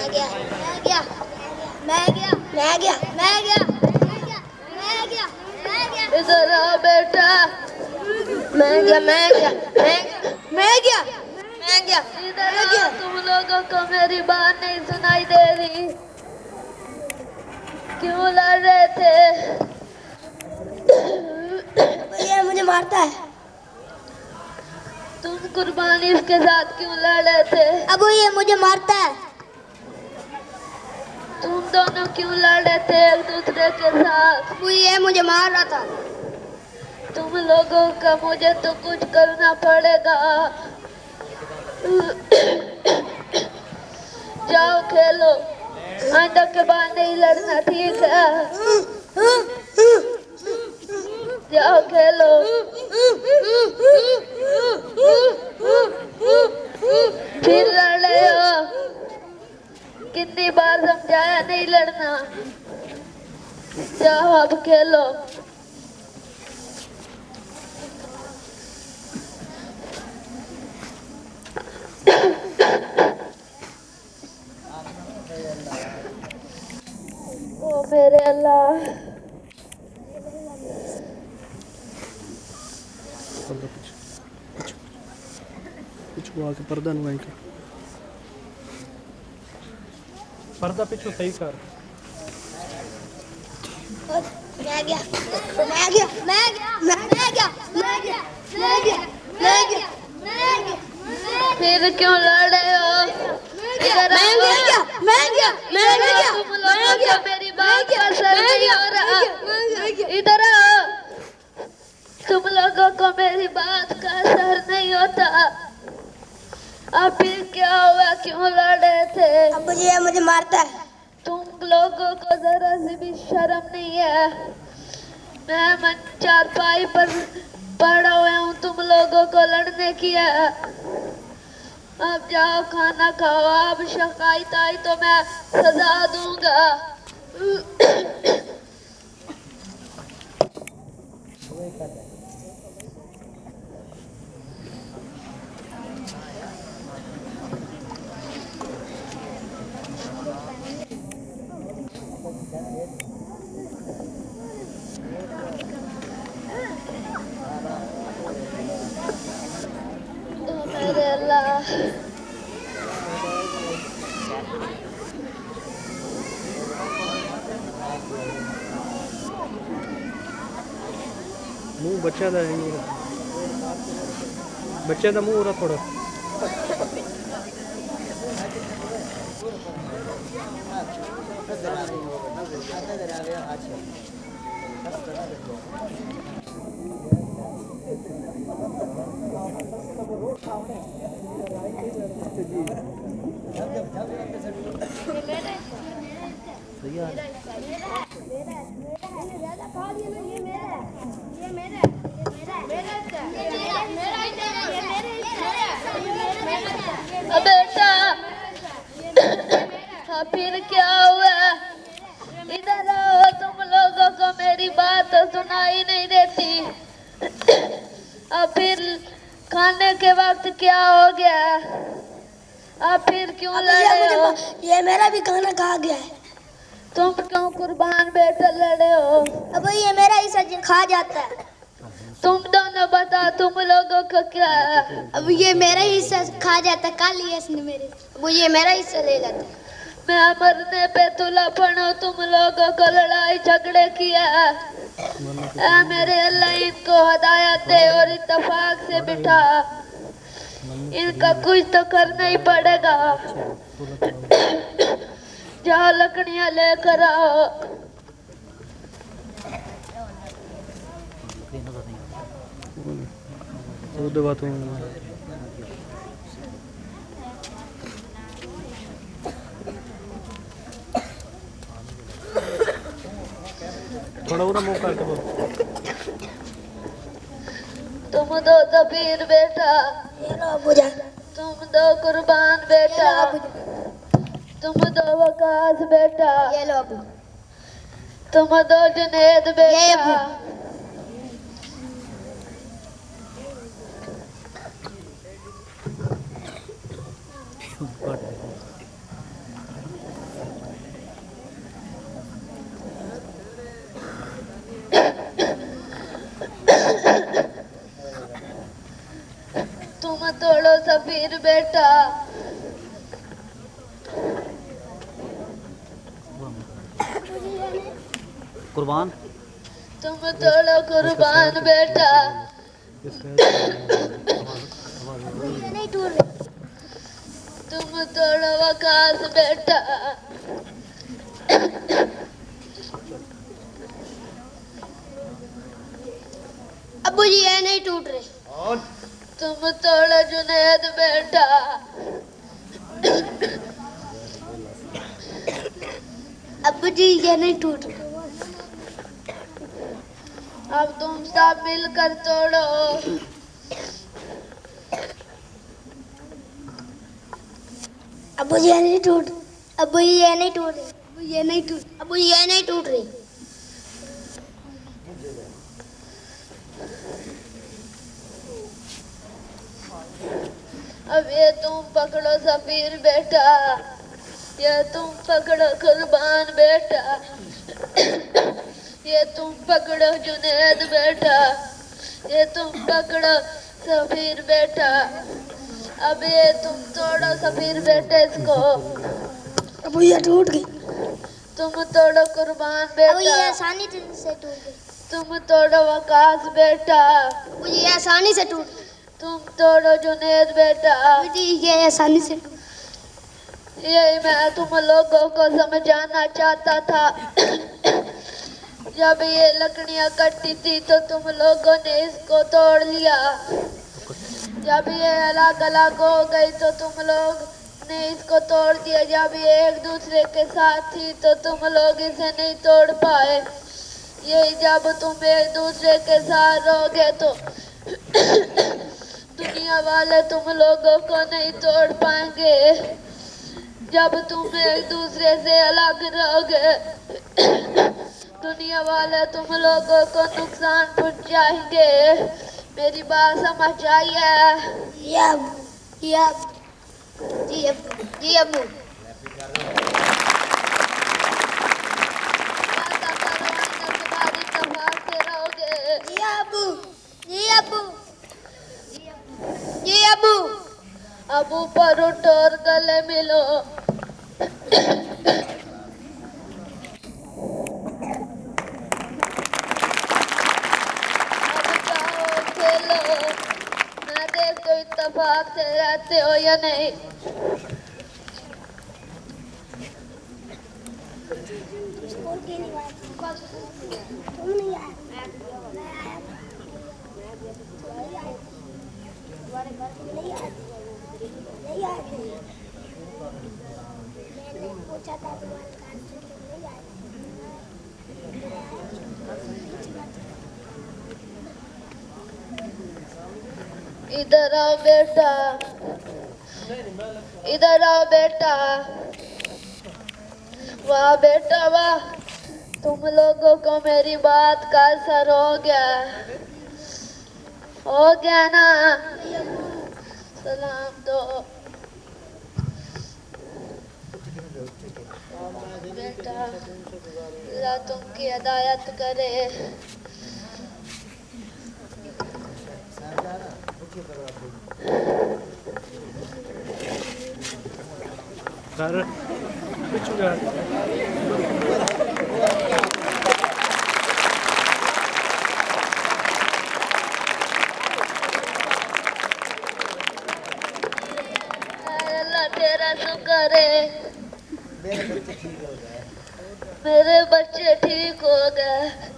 गया मैं गया मैं गया मैं गया मैं गया मैं गया मैं गया इधर आ बेटा मैं गया मैं गया मैं गया मैं गया इधर आ तुम लोगों को मेरी बात नहीं सुनाई दे रही क्यों लड़ रहे थे ये मुझे मारता है तुम कुर्बानी इसके साथ क्यों लड़ रहे थे अब ये मुझे मारता है तुम दोनों क्यों लड़ रहे थे एक दूसरे के साथ वो ये मुझे मार रहा था तुम लोगों का मुझे तो कुछ करना पड़ेगा जाओ खेलो आइंदा के बाद नहीं लड़ना ठीक है जाओ खेलो फिर लड़ रहे हो कितनी बार समझाया नहीं लड़ना जाओ अब खेलो ओ मेरे अल्लाह पिछू आके पर्दा नुआई कर पर्दा पिछू सही कर मैं गया मैं गया मैं गया मैं गया मैं गया मैं गया मैं गया मैं गया फिर क्यों लड़ रहे हो इधर मैं गया मैं गया मैं गया तुम लोगों को मेरी बात का असर नहीं हो रहा इधर आओ तुम लोगों को मेरी बात का असर नहीं होता अब फिर क्या हुआ क्यों लड़ रहे थे अब ये मुझे मारता है तुम लोगों को जरा सी भी शर्म नहीं है मैं चारपाई पर पड़ा हुआ हूँ तुम लोगों को लड़ने की है अब जाओ खाना खाओ अब शिकायत आई तो मैं सजा दूंगा मेरे अल्लाह मुंह बच्चा दा है बच्चे का मुंह हो रहा थोड़ा बेटा फिर क्या हुआ इधर आओ तुम लोगों को मेरी बात सुनाई नहीं देती अब फिर खाने के वक्त क्या हो गया अब फिर क्यों लड़ रहे हो ये मेरा भी खाना खा गया है तुम क्यों कुर्बान बेटा लड़े हो अब ये मेरा हिस्सा खा जाता है तुम दोनों बता तुम लोगों को क्या अब ये मेरा हिस्सा खा जाता कल ही इसने मेरे वो ये मेरा हिस्सा ले जाता मैं मरने पे तुला पड़ो तुम लोगों को लड़ाई झगड़े किया मेरे अल्लाह इनको हदायत दे और इत्तेफाक से बिठा इनका कुछ तो करना ही पड़ेगा जाओ लकड़ियां लेकर आओ थोड़ा और मौका के बोल तुम दो तबीर बेटा तुम दो कुर्बान बेटा तुम दो वकास बेटा तुम दो जुनेद बेटा सफीर बेटा, कुर्बान तुम तोड़ो कुर्बान बेटा, तुम तोड़ो वकास बेटा, अब्बू जी ये नहीं टूट रहे। तुम तोड़ो जुनैद बेटा, अब्बू जी ये नहीं टूट रहे। अब तुम सब मिलकर तोड़ो। अब्बू जी ये नहीं टूट, अब्बू जी ये नहीं टूट रहे, अब्बू ये नहीं टूट, अब्बू जी ये नहीं टूट रहे। अब ये तुम पकड़ो सफीर बेटा, ये तुम पकड़ो कुर्बान बेटा, ये तुम पकड़ो जुनैद बेटा, ये तुम पकड़ो सफीर बेटा। अब ये तुम तोड़ो सफीर बेटे इसको। अब्बू ये टूट गई। तुम तोड़ो कुर्बान अब्बू ये बेटा, आसानी से टूट गई। तुम तोड़ो वकास बेटा, अब्बू ये आसानी से टूट गई। तुम तोड़ो जुनैद बेटा। अब्बू जी ये आसानी से टूट गई। यही मैं तुम लोगों को समझाना चाहता था। जब ये लकड़ियां कटी थी तो तुम लोगों ने इसको तोड़ लिया। जब ये अलग अलग हो गई तो तुम लोग ने इसको तोड़ दिया। जब ये एक दूसरे के साथ थी तो तुम लोग इसे नहीं तोड़ पाए। यही जब तुम एक दूसरे के साथ रहोगे तो दुनिया वाले तुम लोगों को नहीं तोड़ पाएंगे। जब तुम एक दूसरे से अलग रहोगे दुनिया वाले तुम लोगों को नुकसान पहुंचाएंगे। मेरी बात समझ आई है? जी अब्बू, जी अब्बू, जी अब्बू, जी अब्बू। वादा करो आइंदा तुम्हारी इत्तेफाक से रहोगे। जी अब्बू, जी अब्बू, जी अब्बू। अब ऊपर उठो और गले मिलो। अब जाओ खेलो। मैं देखती हूँ इत्तेफाक से रहते हो या नहीं। इधर आओ बेटा, इधर आओ बेटा। वाह बेटा वाह, तुम लोगों को मेरी बात का असर हो गया ना? सलाम दो बेटा, अल्लाह तुमकी हिदायत करे। कर पिछू जा। अल्लाह तेरा शुक्र है, मेरे बच्चे ठीक हो गए।